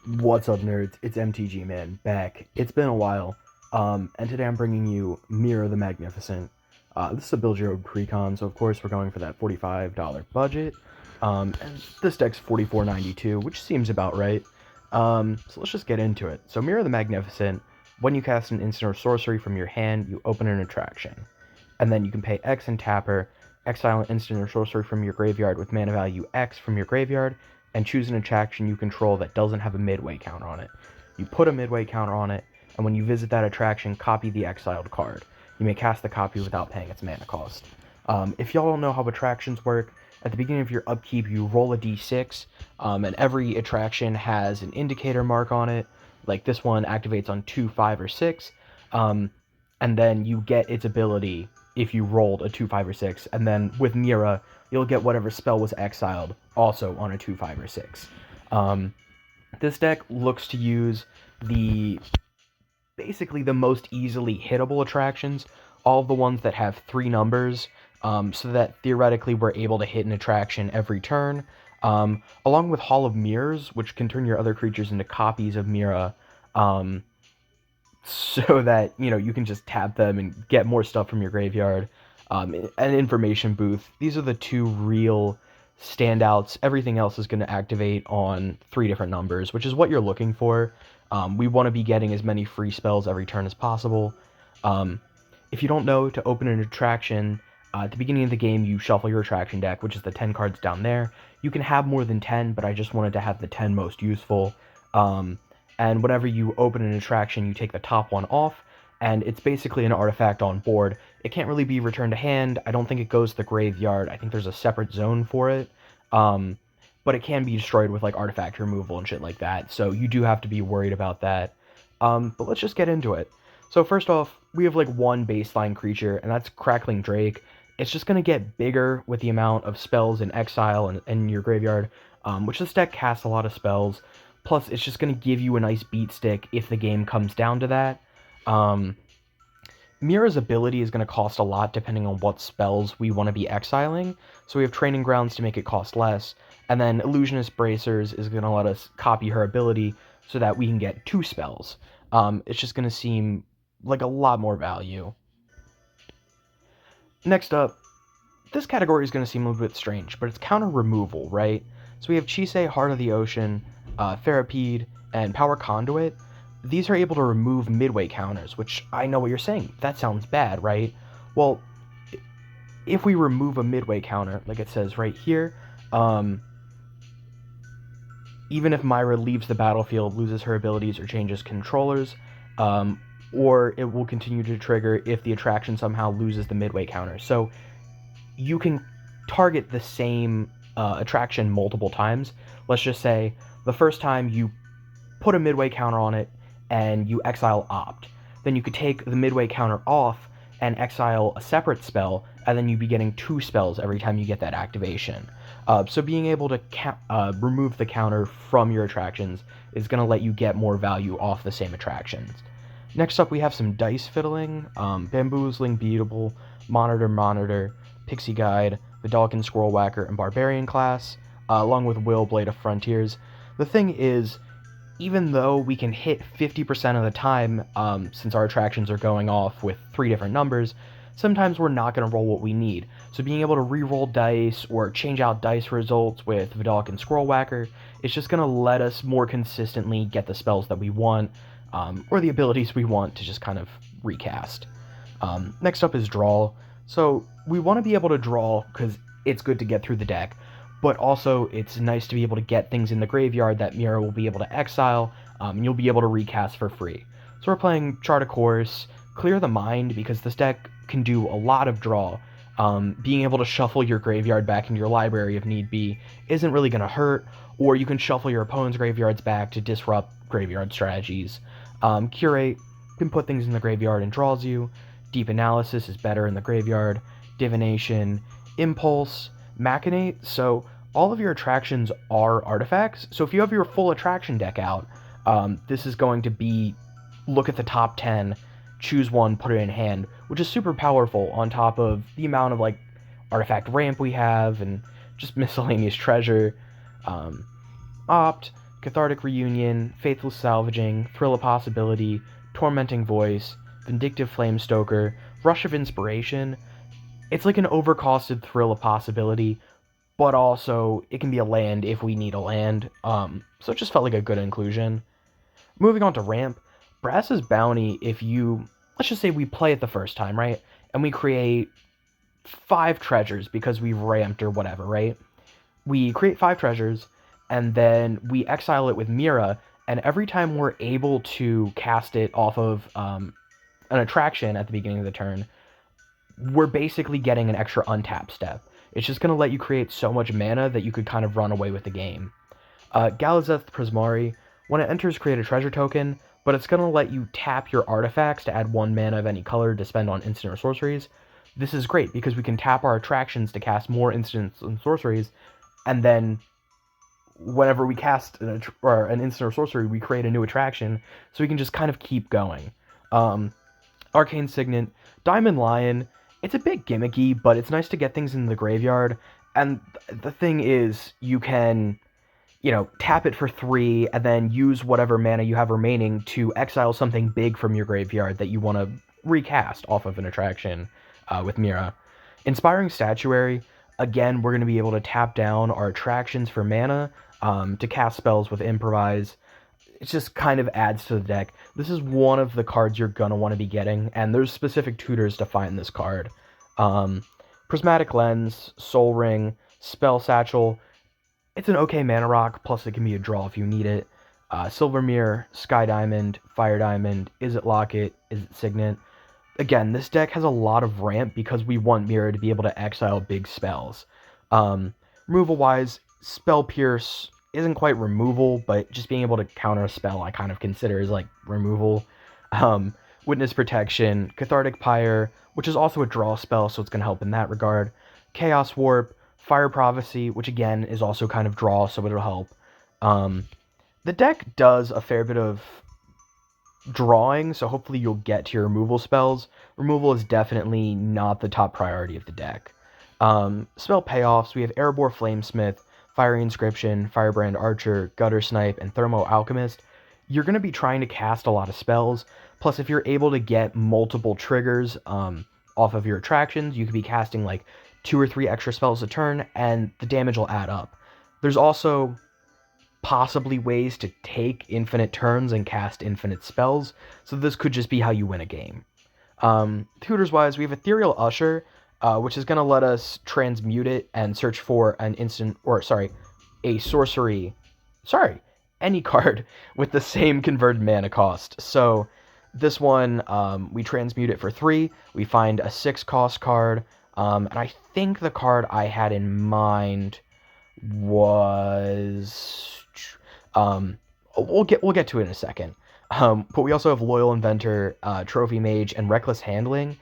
What's up, nerds? It's MTG Man back. It's been a while, and today I'm bringing you Myra the Magnificent. This is a build your own precon, so of course we're going for that $45 budget. And this deck's $44.92, which seems about right. So let's just get into it. So Myra the Magnificent, when you cast an instant or sorcery from your hand, you open an attraction. And then you can pay X and tap her, exile an instant or sorcery from your graveyard with mana value X from your graveyard, and choose an attraction you control that doesn't have a midway counter on it. You put a midway counter on it, and when you visit that attraction, copy the exiled card. You may cast the copy without paying its mana cost. If y'all don't know how attractions work, at the beginning of your upkeep, you roll a d6, and every attraction has an indicator mark on it. Like this one activates on 2, 5, or 6, and then you get its ability if you rolled a 2, 5, or 6, and then with Myra, you'll get whatever spell was exiled, also on a 2, 5, or 6. This deck looks to use basically the most easily hittable attractions, all of the ones that have 3 numbers, so that theoretically we're able to hit an attraction every turn, along with Hall of Mirrors, which can turn your other creatures into copies of Myra, so that, you can just tap them and get more stuff from your graveyard. An information booth. These are the 2 real standouts. Everything else is going to activate on 3 different numbers, which is what you're looking for. We want to be getting as many free spells every turn as possible. If you don't know, to open an attraction, at the beginning of the game, you shuffle your attraction deck, which is the 10 cards down there. You can have more than 10, but I just wanted to have the 10 most useful. And whenever you open an attraction, you take the top one off, and it's basically an artifact on board. It can't really be returned to hand. I don't think it goes to the graveyard. I think there's a separate zone for it. But it can be destroyed with like artifact removal and shit like that, so you do have to be worried about that. But let's just get into it. So first off, we have like one baseline creature, and that's Crackling Drake. It's just going to get bigger with the amount of spells in exile and in your graveyard, which this deck casts a lot of spells. Plus, it's just going to give you a nice beat stick if the game comes down to that. Myra's ability is going to cost a lot depending on what spells we want to be exiling. So we have Training Grounds to make it cost less, and then Illusionist Bracers is going to let us copy her ability so that we can get 2 spells. It's just going to seem like a lot more value. Next up, this category is going to seem a little bit strange, but it's counter removal, right? So we have Chisei, Heart of the Ocean, Therapede, and Power Conduit. These are able to remove midway counters, which I know what you're saying. That sounds bad, right? Well, if we remove a midway counter, like it says right here, even if Myra leaves the battlefield, loses her abilities, or changes controllers, or it will continue to trigger if the attraction somehow loses the midway counter. So you can target the same attraction multiple times. Let's just say the first time you put a midway counter on it and you exile Opt. Then you could take the midway counter off and exile a separate spell, and then you'd be getting 2 spells every time you get that activation. So being able to remove the counter from your attractions is going to let you get more value off the same attractions. Next up, we have some dice fiddling, Bamboozling Beeble, Monitor, Pixie Guide, Vedalken Squirrel-Whacker, and Barbarian Class, along with Will, Blade of Frontiers. The thing is, even though we can hit 50% of the time, since our attractions are going off with 3 different numbers, sometimes we're not going to roll what we need. So being able to re-roll dice or change out dice results with Vedalken Squirrel-Whacker is just going to let us more consistently get the spells that we want, or the abilities we want to just kind of recast. Next up is Draw. So we want to be able to draw because it's good to get through the deck, but also it's nice to be able to get things in the graveyard that Myra will be able to exile, and you'll be able to recast for free. So we're playing Chart a Course, Clear the Mind, because this deck can do a lot of draw. Being able to shuffle your graveyard back into your library if need be isn't really going to hurt, or you can shuffle your opponent's graveyards back to disrupt graveyard strategies. Curate can put things in the graveyard and draws you. Deep Analysis is better in the graveyard. Divination, Impulse, Machinate. So all of your attractions are artifacts. So if you have your full attraction deck out, this is going to be look at the top 10, choose one, put it in hand, which is super powerful on top of the amount of like artifact ramp we have and just miscellaneous treasure. Opt, Cathartic Reunion, Faithless Salvaging, Thrill of Possibility, Tormenting Voice, Vindictive Flamestoker, Rush of Inspiration. It's like an overcosted Thrill of Possibility, but also it can be a land if we need a land. So it just felt like a good inclusion. Moving on to ramp, Brass's Bounty, if you, let's just say we play it the first time, right? And we create 5 treasures because we've ramped or whatever, right? We create 5 treasures, and then we exile it with Myra, and every time we're able to cast it off of an attraction at the beginning of the turn, we're basically getting an extra untap step. It's just going to let you create so much mana that you could kind of run away with the game. Galazeth Prismari, when it enters, create a treasure token, but it's going to let you tap your artifacts to add 1 mana of any color to spend on instant or sorceries. This is great because we can tap our attractions to cast more instants and sorceries, and then whenever we cast an instant or sorcery, we create a new attraction, so we can just kind of keep going. Arcane Signet, Diamond Lion, it's a bit gimmicky, but it's nice to get things in the graveyard, and the thing is, you can, tap it for 3, and then use whatever mana you have remaining to exile something big from your graveyard that you want to recast off of an attraction with Myra. Inspiring Statuary, again, we're going to be able to tap down our attractions for mana to cast spells with Improvise. It just kind of adds to the deck. This is one of the cards you're going to want to be getting, and there's specific tutors to find this card. Prismatic Lens, Soul Ring, Spell Satchel. It's an okay mana rock, plus it can be a draw if you need it. Silver Mirror, Sky Diamond, Fire Diamond, Is It Locket, Is It Signet. Again, this deck has a lot of ramp because we want Myra to be able to exile big spells. Removal-wise, Spell Pierce isn't quite removal, but just being able to counter a spell I kind of consider as like removal. Witness Protection, Cathartic Pyre, which is also a draw spell, so it's going to help in that regard. Chaos Warp, Fire Prophecy, which again is also kind of draw, so it'll help. The deck does a fair bit of drawing, so hopefully you'll get to your removal spells. Removal is definitely not the top priority of the deck. Spell payoffs, we have Erebor Flamesmith, Fiery Inscription, Firebrand Archer, Guttersnipe, and Thermo-Alchemist. You're going to be trying to cast a lot of spells, plus if you're able to get multiple triggers off of your attractions, you could be casting like 2 or 3 extra spells a turn, and the damage will add up. There's also possibly ways to take infinite turns and cast infinite spells, so this could just be how you win a game. Tutors-wise, we have Ethereal Usher, which is going to let us transmute it and search for any card with the same converted mana cost. So this one, we transmute it for 3, we find a 6 cost card, and I think the card I had in mind was, we'll get to it in a second. But we also have Loyal Inventor, Trophy Mage, and Reckless Handling,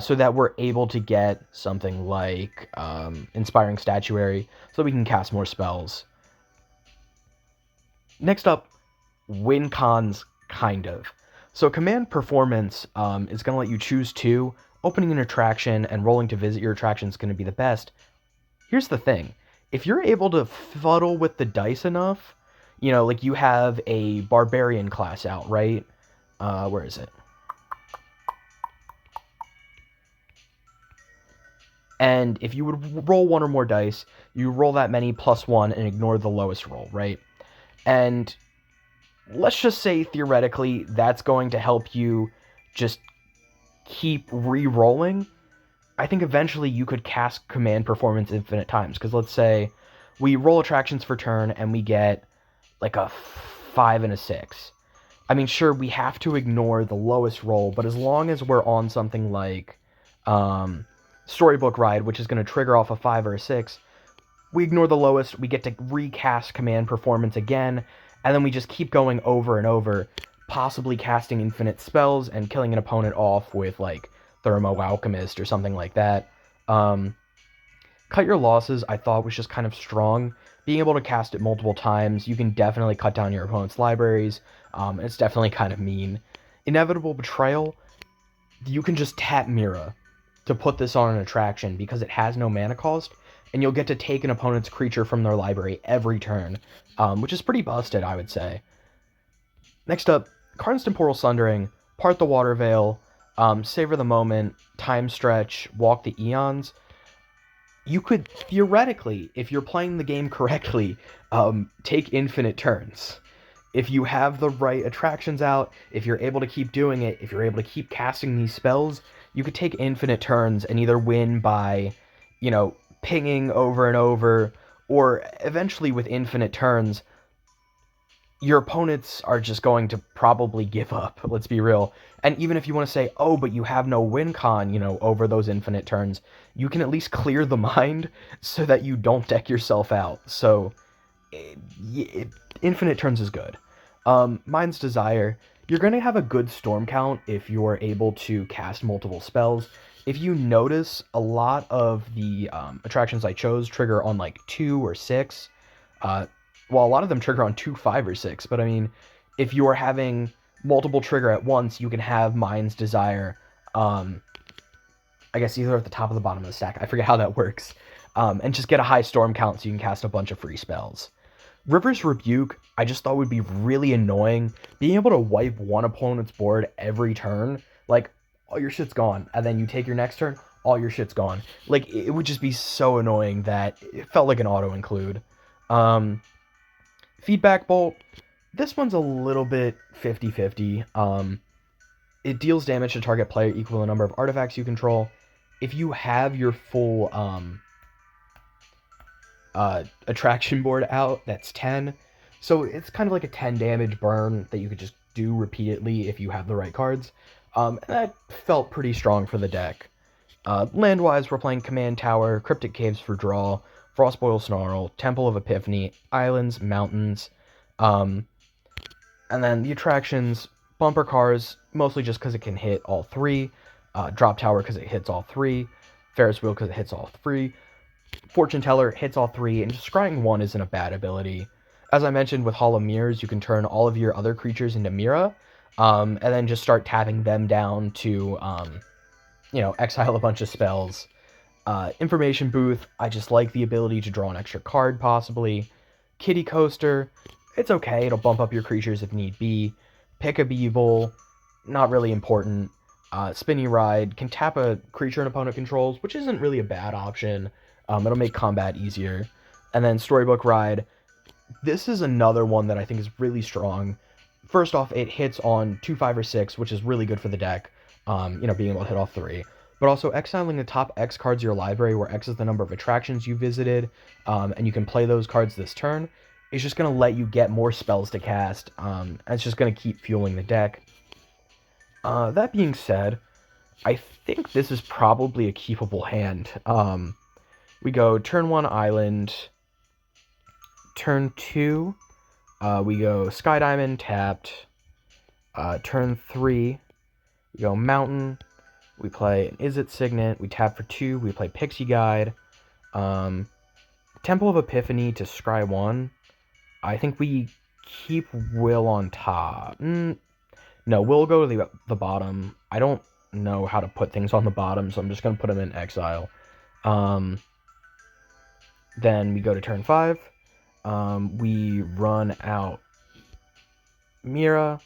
so that we're able to get something like Inspiring Statuary, so we can cast more spells. Next up, win cons, kind of. So Command Performance is going to let you choose 2. Opening an attraction and rolling to visit your attraction is going to be the best. Here's the thing. If you're able to fuddle with the dice enough, like you have a Barbarian Class out, right? Where is it? And if you would roll 1 or more dice, you roll that many plus 1 and ignore the lowest roll, right? And let's just say, theoretically, that's going to help you just keep re-rolling. I think eventually you could cast Command Performance infinite times, because let's say we roll attractions for turn and we get like a 5 and a 6. I mean, sure, we have to ignore the lowest roll, but as long as we're on something like Storybook Ride, which is going to trigger off a 5 or a 6, we ignore the lowest, we get to recast Command Performance again, and then we just keep going over and over, possibly casting infinite spells and killing an opponent off with like Thermo-Alchemist or something like that. Cut Your Losses, I thought, was just kind of strong. Being able to cast it multiple times, you can definitely cut down your opponent's libraries. It's definitely kind of mean. Inevitable Betrayal, you can just tap Myra to put this on an attraction because it has no mana cost, and you'll get to take an opponent's creature from their library every turn, which is pretty busted, I would say. Next up, Karn's Temporal Sundering, Part the Waterveil, Savor the Moment, Time Stretch, Walk the Aeons. You could, theoretically, if you're playing the game correctly, take infinite turns. If you have the right attractions out, if you're able to keep doing it, if you're able to keep casting these spells, you could take infinite turns and either win by, pinging over and over, or eventually with infinite turns, your opponents are just going to probably give up, let's be real. And even if you want to say, oh, but you have no win con, over those infinite turns, you can at least clear the mind so that you don't deck yourself out. So, infinite turns is good. Mind's Desire, you're going to have a good storm count if you're able to cast multiple spells. If you notice, a lot of the attractions I chose trigger on like 2 or 6. Well, a lot of them trigger on 2, 5, or 6, but I mean, if you are having multiple trigger at once, you can have Mind's Desire, I guess either at the top or the bottom of the stack, I forget how that works, and just get a high storm count so you can cast a bunch of free spells. River's Rebuke, I just thought would be really annoying. Being able to wipe one opponent's board every turn, like, all your shit's gone, and then you take your next turn, all your shit's gone. Like, it would just be so annoying that it felt like an auto-include. Feedback Bolt, this one's a little bit 50-50. It deals damage to target player equal to the number of artifacts you control. If you have your full attraction board out, that's 10. So it's kind of like a 10 damage burn that you could just do repeatedly if you have the right cards. And that felt pretty strong for the deck. Land-wise, we're playing Command Tower, Cryptic Caves for draw, Frostboil Snarl, Temple of Epiphany, Islands, Mountains, and then the attractions, Bumper Cars, mostly just because it can hit all 3, Drop Tower because it hits all 3, Ferris Wheel because it hits all 3, Fortune Teller hits all 3, and just scrying 1 isn't a bad ability. As I mentioned with Hall of Mirrors, you can turn all of your other creatures into Myra, and then just start tapping them down to, exile a bunch of spells. Information Booth, I just like the ability to draw an extra card, possibly. Kitty Coaster, it's okay, it'll bump up your creatures if need be. Pick a Beeble, not really important. Spinny Ride, can tap a creature an opponent controls, which isn't really a bad option. It'll make combat easier. And then Storybook Ride, this is another one that I think is really strong. First off, it hits on 2, 5, or 6, which is really good for the deck, being able to hit all 3. But also exiling the top X cards of your library, where X is the number of attractions you visited, and you can play those cards this turn, is just going to let you get more spells to cast, and it's just going to keep fueling the deck. That being said, I think this is probably a keepable hand. We go turn 1 Island, turn 2, we go Sky Diamond tapped, turn 3, we go Mountain, we play an Is It Signet, we tap for 2, we play Pixie Guide, Temple of Epiphany to scry 1. I think we keep Will on top. No, Will go to the bottom. I don't know how to put things on the bottom, so I'm just going to put them in exile. Then we go to turn 5. We run out Myra.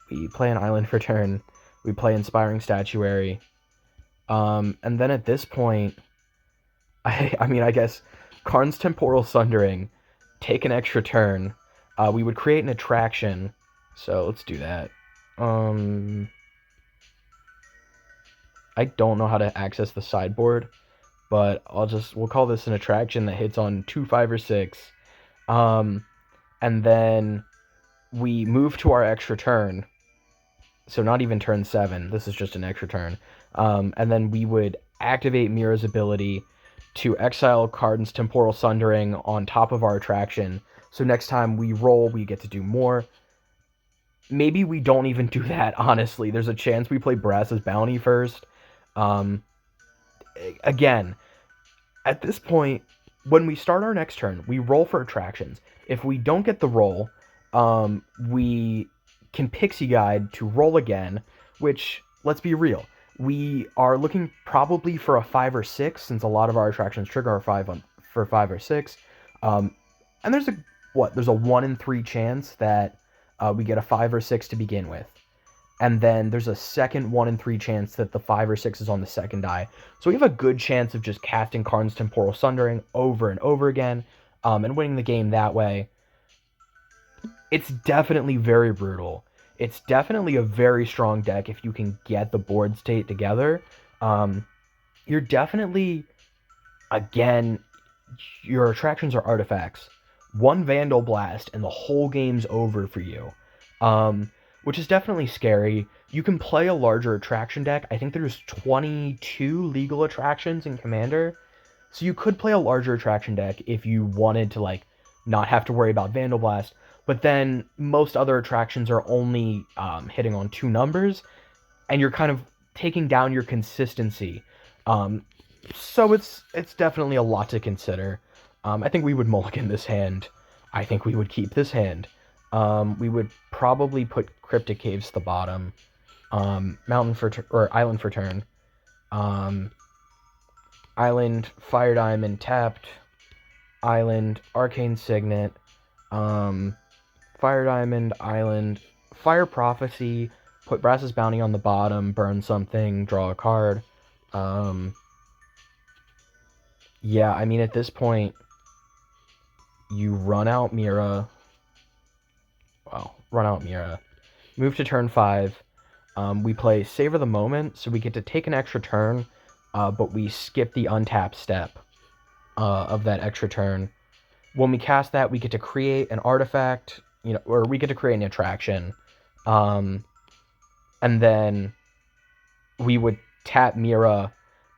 We play an island for turn. We play Inspiring Statuary. And then at this point, I guess Karn's Temporal Sundering, take an extra turn. We would create an attraction. So let's do that. I don't know how to access the sideboard, but we'll call this an attraction that hits on 2, 5, or 6. And then we move to our extra turn. So not even turn 7. This is just an extra turn. And then we would activate Myra's ability to exile Karn's Temporal Sundering on top of our attraction. So next time we roll, we get to do more. Maybe we don't even do that, honestly. There's a chance we play Brass's Bounty first. Again, at this point, when we start our next turn, we roll for attractions. If we don't get the roll, we can Pixie Guide to roll again, which, let's be real, We are looking probably for a 5 or 6, since a lot of our attractions trigger our 5 or 6. And there's a 1 in 3 chance that we get a 5 or 6 to begin with. And then there's a second 1 in 3 chance that the 5 or 6 is on the second die. So we have a good chance of just casting Karn's Temporal Sundering over and over again, and winning the game that way. It's definitely very brutal. It's definitely a very strong deck if you can get the board state together. You're definitely, again, your attractions are artifacts. One Vandal Blast and the whole game's over for you. Which is definitely scary. You can play a larger attraction deck. I think there's 22 legal attractions in Commander. So you could play a larger attraction deck if you wanted to, like, not have to worry about Vandal Blast. But then most other attractions are only hitting on 2 numbers, and you're kind of taking down your consistency. So it's definitely a lot to consider. I think we would mulligan this hand. I think we would keep this hand. We would probably put Cryptic Caves to the bottom. Mountain for or Island for turn. Island, Fire Diamond tapped. Island, Arcane Signet. Fire Diamond, Island, Fire Prophecy, put Brass's Bounty on the bottom, burn something, draw a card. Yeah, I mean, at this point, you run out Myra. Well, run out Myra. Move to turn 5. We play Savor the Moment, so we get to take an extra turn, but we skip the untap step of that extra turn. When we cast that, we get to create an artifact, or we get to create an attraction. And then we would tap Myra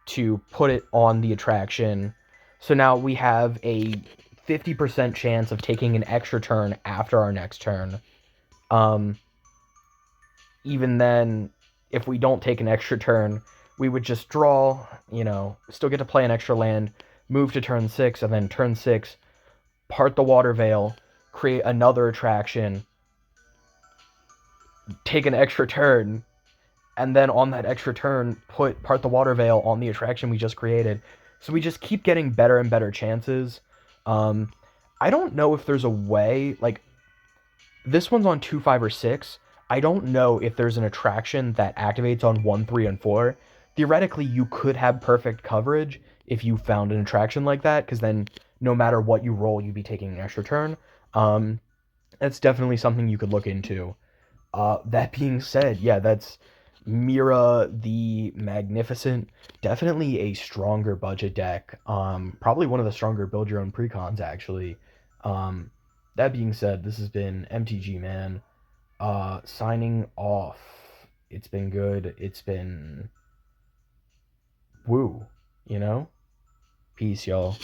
to put it on the attraction. So now we have a 50% chance of taking an extra turn after our next turn. Even then, if we don't take an extra turn, we would just draw, still get to play an extra land, move to turn 6, and then turn 6, part the Waterveil, create another attraction, take an extra turn, and then on that extra turn, part the Waterveil on the attraction we just created. So we just keep getting better and better chances. I don't know if there's a way, like, this one's on 2, 5, or 6. I don't know if there's an attraction that activates on 1, 3, and 4. Theoretically, you could have perfect coverage if you found an attraction like that, because then no matter what you roll, you'd be taking an extra turn. That's definitely something you could look into. That being said, yeah, that's Myra the Magnificent. Definitely a stronger budget deck. Probably one of the stronger build your own precons, actually. That being said, this has been MTG, man. Signing off. It's been good. It's been woo, Peace, y'all.